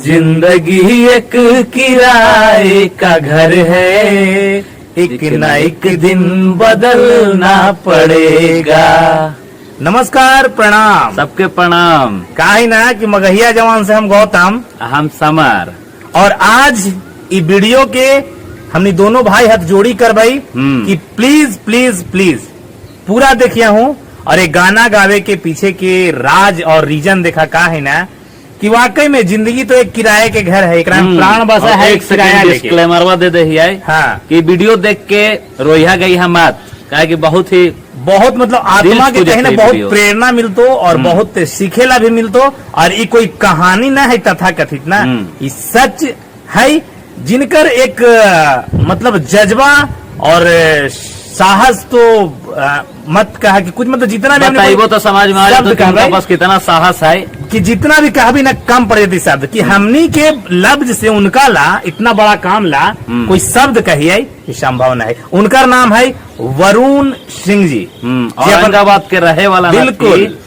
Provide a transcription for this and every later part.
जिंदगी एक किराए का घर है, एक न एक दिन बदलना पड़ेगा। नमस्कार, प्रणाम सबके प्रणाम। काहे ना कि मगहिया जवान से हम गौतम, हम समर। और आज ई वीडियो के हमने दोनों भाई हाथ जोड़ी कर भाई कि प्लीज प्लीज प्लीज पूरा देखिया हूँ। और एक गाना गावे के पीछे के राज और रीजन देखा का है ना कि वाकई में जिंदगी तो एक किराए के घर है, एक प्राण बसा है, एक सेकंड डिस्क्लेमरवा दे दे हाँ कि वीडियो देख के रोइया गई हम मत, कहे कि बहुत मतलब आत्मा के कहीं ना बहुत प्रेरणा मिलतो और बहुत सीखेला भी मिलतो। और ये कोई कहानी ना है तथा कथित ना, ये सच है जिनकर एक मतलब जज्बा और साहस तो मत कहा कि कुछ मतलब जितना भी वो तो समाज में आ तो बस कितना साहस है कि जितना भी कहा भी ना कम पड़ जाती शब्द कि हमनी के लफ्ज से उनका ला इतना बड़ा काम ला कोई शब्द कहिए संभव नहीं। उनका नाम है वरुण सिंह जी, औरंगाबाद के रहे वाला। बिल्कुल।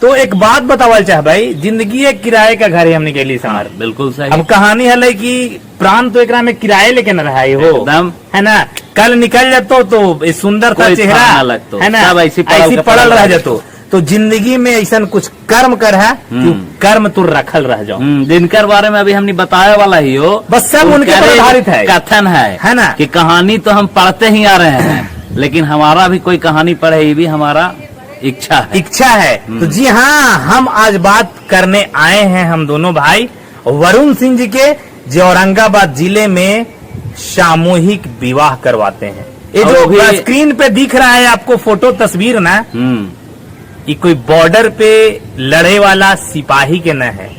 तो एक बात बतावल चाह भाई, जिंदगी एक किराए का घर है हमने के लिए समार। बिल्कुल सही। अब कहानी है कि प्राण तो एक में किराए लेके न रहा हो एकदम है ना, कल निकल जातो तो सुंदर सा चेहरा है ना ऐसी पड़ल रह जातो। तो जिंदगी में ऐसा कुछ कर्म कर है कि कर्म तो रखल रह जाओ। जिनकर बारे में अभी हमने बताया वाला ही हो, बस सब उनके पर आधारित है, कथन है ना कि कहानी तो हम पढ़ते ही आ रहे हैं लेकिन हमारा भी कोई कहानी पढ़े ये भी हमारा इच्छा है। तो जी हाँ, हम आज बात करने आए हैं हम दोनों भाई वरुण सिंह जी के, जो औरंगाबाद जिले में सामूहिक विवाह करवाते हैं। ये जो स्क्रीन पे दिख रहा है आपको फोटो तस्वीर ना, ये कोई बॉर्डर पे लड़े वाला सिपाही के न है,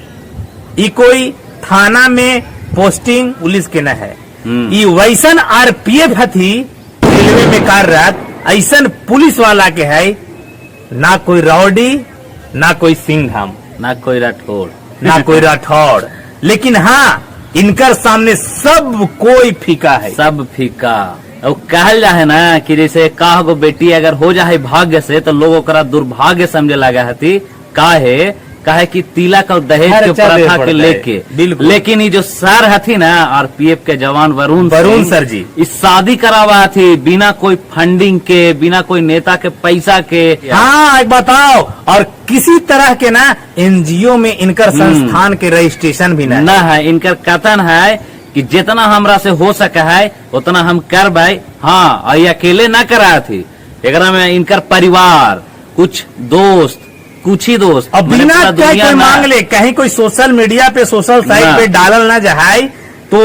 ये कोई थाना में पोस्टिंग पुलिस के न है, ये वैसन आरपीएफ हथी रेलवे में कार्यरत ऐसन पुलिस वाला के है। ना कोई राउडी, ना कोई सिंघम, ना कोई राठौड़, ना कोई राठौड़, लेकिन हाँ इनकर सामने सब कोई फीका है, सब फीका। और कहल जाए ना कि जैसे काह गो बेटी अगर हो जाए भाग्य से तो लोग ओकरा दुर्भाग्य समझे लगा हती। काहे कि तिलक और दहेज के प्रथा के लेके। लेकिन ये जो सर हथी ना आरपीएफ के जवान वरुण सर जी, इस शादी करावा थी बिना कोई फंडिंग के, बिना कोई नेता के पैसा के। हाँ एक बताओ, और किसी तरह के ना एनजीओ में इनकर संस्थान के रजिस्ट्रेशन भी न है। इनकर कथन है कि जितना हमरा से हो सका है उतना हम कर भाई। हाँ, और अकेले न करा थी, एकरा में इनकर परिवार, कुछ दोस्त, कुछ ही दोस्त, अब बिना कोई मांग ले कहीं कोई सोशल मीडिया पे सोशल साइट पे डालल ना जाए तो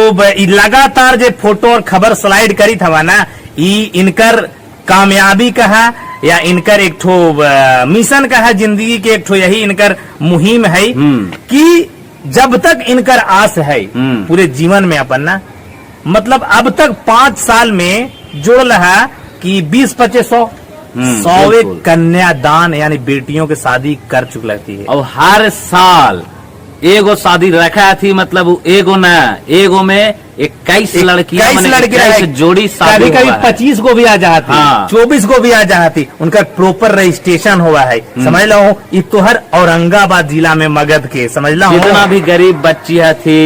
लगातार जो फोटो और खबर स्लाइड करी था ना, इनकर कामयाबी कहा या इनकर एक ठो मिशन कहा, जिंदगी के एक ठो यही इनकर मुहिम है कि जब तक इनकर आस है पूरे जीवन में अपन ना, मतलब अब तक 5 साल में जोड़ रहा कि 20-25 100 कन्यादान यानी बेटियों की शादी कर चुकी लगती है। और हर साल एगो शादी रखा थी, मतलब एगो में 21 लड़कियां जोड़ी शादी, कभी 25 को भी आ जाती, 24 को भी आ जाती, उनका प्रॉपर रजिस्ट्रेशन हुआ है। समझ लो ये तो हर औरंगाबाद जिला में मगध के समझ लो। जितना भी गरीब बच्ची थी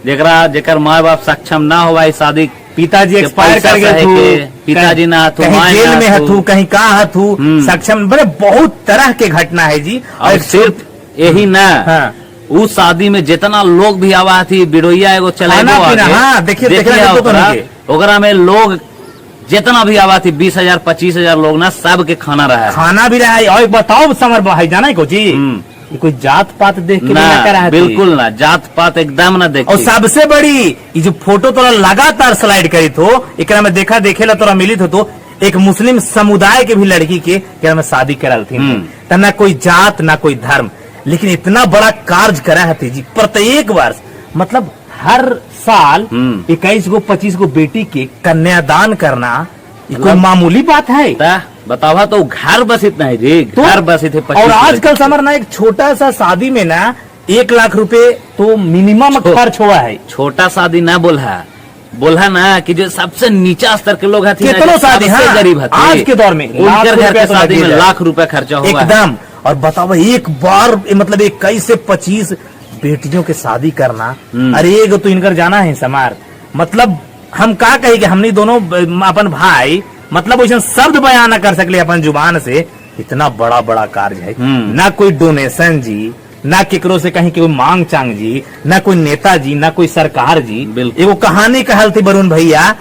जेकर माँ बाप सक्षम ना हुआ शादी, पिताजी एक्सपायर कर गए, पिताजी ना हथू, कहीं जेल में हथू, कहीं कहाँ हथू, सक्षम बड़े बहुत तरह के घटना है जी। और सिर्फ यही ना उस शादी में जितना लोग भी आवा थी, बिड़ोइया एगो चला, देखिए ओकरा में लोग जितना भी आवा थी 20,000 25,000 लोग ना, सब के खाना रहा है, खाना भी रहा है। और बताओ समर भाई जाना को जी, कोई जात पात देख के ना करा, बिल्कुल ना, जात पात एकदम ना देख। और सबसे बड़ी ये जो फोटो तोरा लगातार स्लाइड करी थो, एकरा में देखेला तोरा मिली तो एक मुस्लिम समुदाय के भी लड़की के में शादी करल थी, ना कोई जात ना कोई धर्म, लेकिन इतना बड़ा कार्य करा है जी। प्रत्येक वर्ष मतलब हर साल 21 को 25 को बेटी के कन्यादान करना कोई मामूली बात है? बतावा तो घर बसित नहीं जी, घर बसित है। और आजकल समर ना एक छोटा सा शादी में ना 1 लाख रुपए तो मिनिमम खर्च हुआ है। छोटा शादी ना बोला ना कि जो सबसे नीचा स्तर के लोग हैं, कितनों शादी गरीब आज के दौर में उनके घर के शादी में लाख रुपए खर्चा हुआ एकदम। और बताओ एक बार मतलब 21 से 25 बेटियों के शादी करना, अरे एगो तो इनकर जाना है समार, मतलब हम का कही कि हमनी दोनों अपन भाई, मतलब वैसे शब्द बयान न कर सकले अपन जुबान से, इतना बड़ा बड़ा कार्य है। ना कोई डोनेशन जी, ना केकरो से कहीं कोई मांग चांग जी, ना कोई नेता जी, ना कोई सरकार जी। एगो कहानी कहल थी वरुण भैया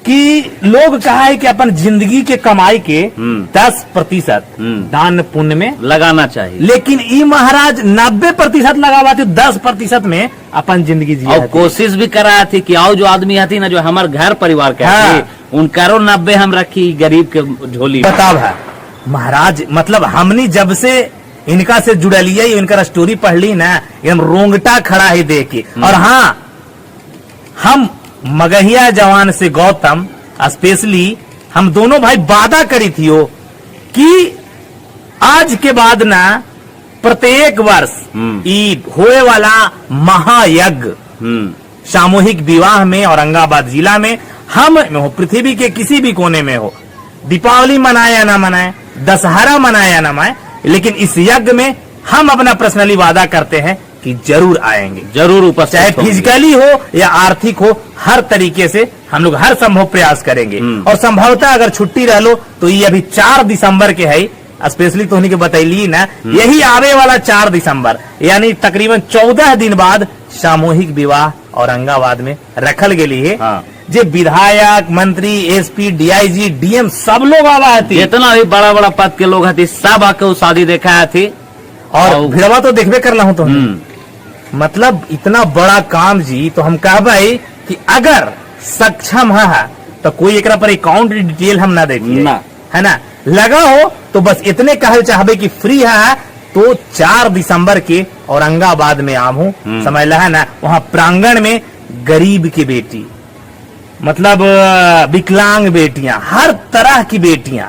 कि लोग कहा है कि अपन जिंदगी के कमाई के 10% दान पुण्य में लगाना चाहिए, लेकिन ई महाराज 90% लगावा थे, 10% में अपन जिंदगी जी। और कोशिश भी करा थी कि आओ जो आदमी आती ना, जो हमारे घर परिवार के उनकारो 90 हम रखी गरीब के झोली। बताओ है महाराज, मतलब हमनी जब से इनका से जुड़लिए, इनका स्टोरी पढ़ ली ना, एकदम रोंगटा खड़ा ही देख के। और हाँ, हम मगहिया जवान से गौतम स्पेशली हम दोनों भाई वादा करी थी कि आज के बाद ना प्रत्येक वर्ष ई होए वाला महायज्ञ सामूहिक विवाह में औरंगाबाद जिला में हम हो, पृथ्वी के किसी भी कोने में हो, दीपावली मनाए या ना मनाए, दशहरा मनाए या ना मनाए, लेकिन इस यज्ञ में हम अपना पर्सनली वादा करते हैं कि जरूर आएंगे, जरूर उपस्थित, चाहे फिजिकली हो या आर्थिक हो, हर तरीके से हम लोग हर संभव प्रयास करेंगे। और संभवतः अगर छुट्टी रह लो तो ये अभी 4 दिसंबर के है, स्पेशली तो के बतैली ना, यही आवे वाला 4 दिसंबर यानी तकरीबन 14 दिन बाद सामूहिक विवाह औरंगाबाद में रखल गेली है। जे विधायक, मंत्री, एसपी, डीआईजी, डीएम सब लोग आवा थी, जितना भी बड़ा बड़ा पद के लोग थी सब आके शादी देखा थी। और भिड़वा तो देखबे करला हूं तो मतलब इतना बड़ा काम जी। तो हम कह भाई कि अगर सक्षम है तो कोई एक पर अकाउंट डिटेल हम ना देखिए ना, है ना, लगा हो तो बस इतने कहल चाहबे कि फ्री है तो 4 दिसंबर के औरंगाबाद में आम हूं, समझ ला है ना। वहां प्रांगण में गरीब की बेटी, मतलब विकलांग बेटियां, हर तरह की बेटियां।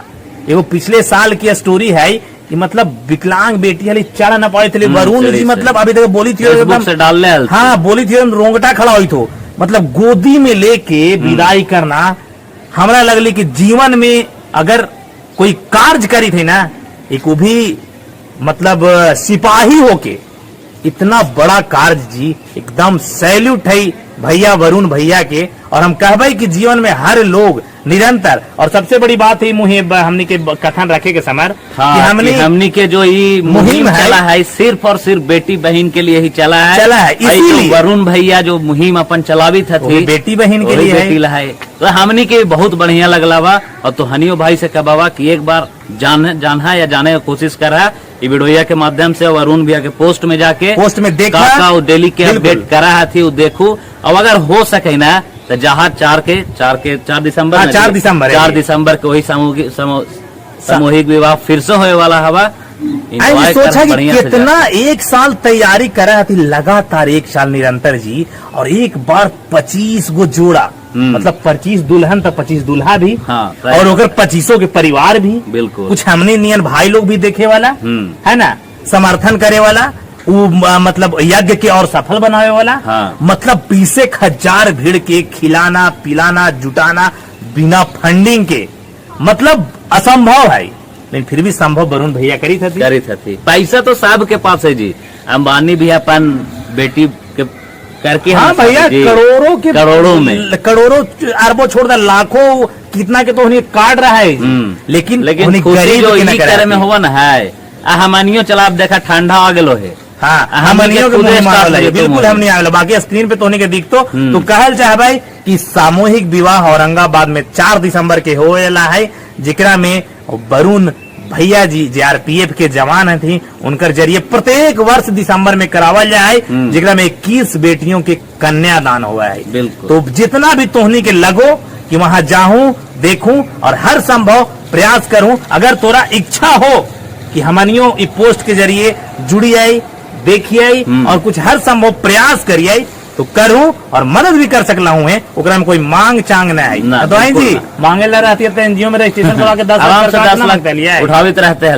एगो पिछले साल की स्टोरी है कि मतलब विकलांग बेटी हली चढ़ न पाई थी, वरुण जी मतलब अभी तक बोली थी से डाल, हाँ बोली थी, रोंगटा खड़ा हुई थो, मतलब गोदी में लेके विदाई करना। हमरा लगली कि जीवन में अगर कोई कार्य करी थी ना, एक वो भी मतलब सिपाही होके इतना बड़ा कार्य जी, एकदम सैल्यूट है भैया वरुण भैया के। और हम कहबे कि जीवन में हर लोग निरंतर, और सबसे बड़ी बात है मुहे हमनी के कथन रखे के समय कि हमनी के जो ये मुहिम चला है सिर्फ और सिर्फ बेटी बहन के लिए ही चला है। इसीलिए वरुण भैया जो मुहिम अपन चलावी थे बेटी बहन के लिए है, तो हमनी के बहुत बढ़िया लगला बा। और तो हनियो भाई से कहबा कि एक बार जाना या जाने की कोशिश करा ये वीडियो के माध्यम से, वरुण भैया के पोस्ट में जाके पोस्ट में देखा, डेली के अपडेट करा थी देखू। अब अगर हो सके ना तो जहाँ 4 दिसंबर 4 दिसंबर के वही सामूहिक विवाह फिर से होने वाला हवा। सोचा कि कितना एक साल तैयारी करा थी, लगातार 1 साल निरंतर जी, और एक बार 25 गो जोड़ा, मतलब 25 दुल्हन तो 25 दूल्हा भी, और अगर 25 के परिवार भी, बिल्कुल कुछ हमने नियन भाई लोग भी देखे वाला है ना, समर्थन करे वाला, मतलब यज्ञ के और सफल बनावे वाला। मतलब 20,000 भीड़ के खिलाना पिलाना जुटाना बिना फंडिंग के, मतलब असंभव है, लेकिन फिर भी संभव वरुण भैया करी थी। पैसा तो सब के पास है जी, अंबानी भी अपन बेटी के करके, हाँ भैया करोड़ों में करोड़ों अरबों छोड़ दे, लाखों कितना के तो उन्हें काट रहा है, लेकिन गरीब करे में हुआ ना है। हमनियो चला देखा ठंडा आ गलो है, हाँ हमनियों के बिल्कुल हम नहीं आगे, बाकी स्क्रीन पे तोहनी के दिख तो कहल चाहे भाई कि सामूहिक विवाह औरंगाबाद में 4 दिसंबर के होएला है, जिकरा में वरुण भैया जी JRPF के जवान थी, उनकर जरिए प्रत्येक वर्ष दिसंबर में करावल जाए, जिकरा में 21 बेटियों के कन्यादान हुआ है। तो जितना भी तोहनी के लगो कि वहां जाऊं देखूं और हर संभव प्रयास करूं, अगर तोरा इच्छा हो कि हमनियों इस पोस्ट के जरिए जुड़ी आई, देखिए और कुछ हर संभव प्रयास करिए तो करूं, और मदद भी कर सकला हूं, ओकरा में कोई मांग चांग ना है। तो जी मांगे ला रहती है एनजीओ में रजिस्ट्रेशन करवा के 10 लाख लिया उठावित रहते हैं,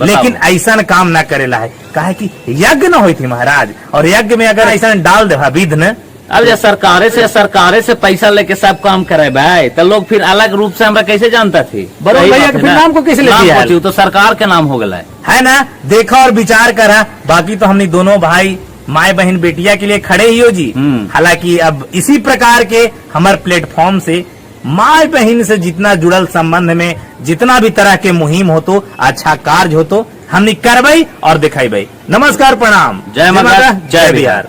लेकिन ऐसा काम ना करेला है, काहे कि यज्ञ न हुई थी महाराज, और यज्ञ में अगर ऐसा डाल दे विघ्न, अब जब सरकारे से पैसा लेके सब काम करे भाई, तो लोग फिर अलग रूप से हमरा कैसे जानता थी, भैया के नाम को कैसे लेती तो सरकार के नाम हो गया है ना। देखा और विचार करा, बाकी तो हमने दोनों भाई माए बहन बेटिया के लिए खड़े ही हो जी। हालांकि अब इसी प्रकार के हमारे प्लेटफॉर्म से माए बहन से जितना जुड़ल संबंध में जितना भी तरह के मुहिम हो तो अच्छा कार्य हो तो हमने करवाई और दिखाई भाई। नमस्कार, प्रणाम, जय माता, जय बिहार।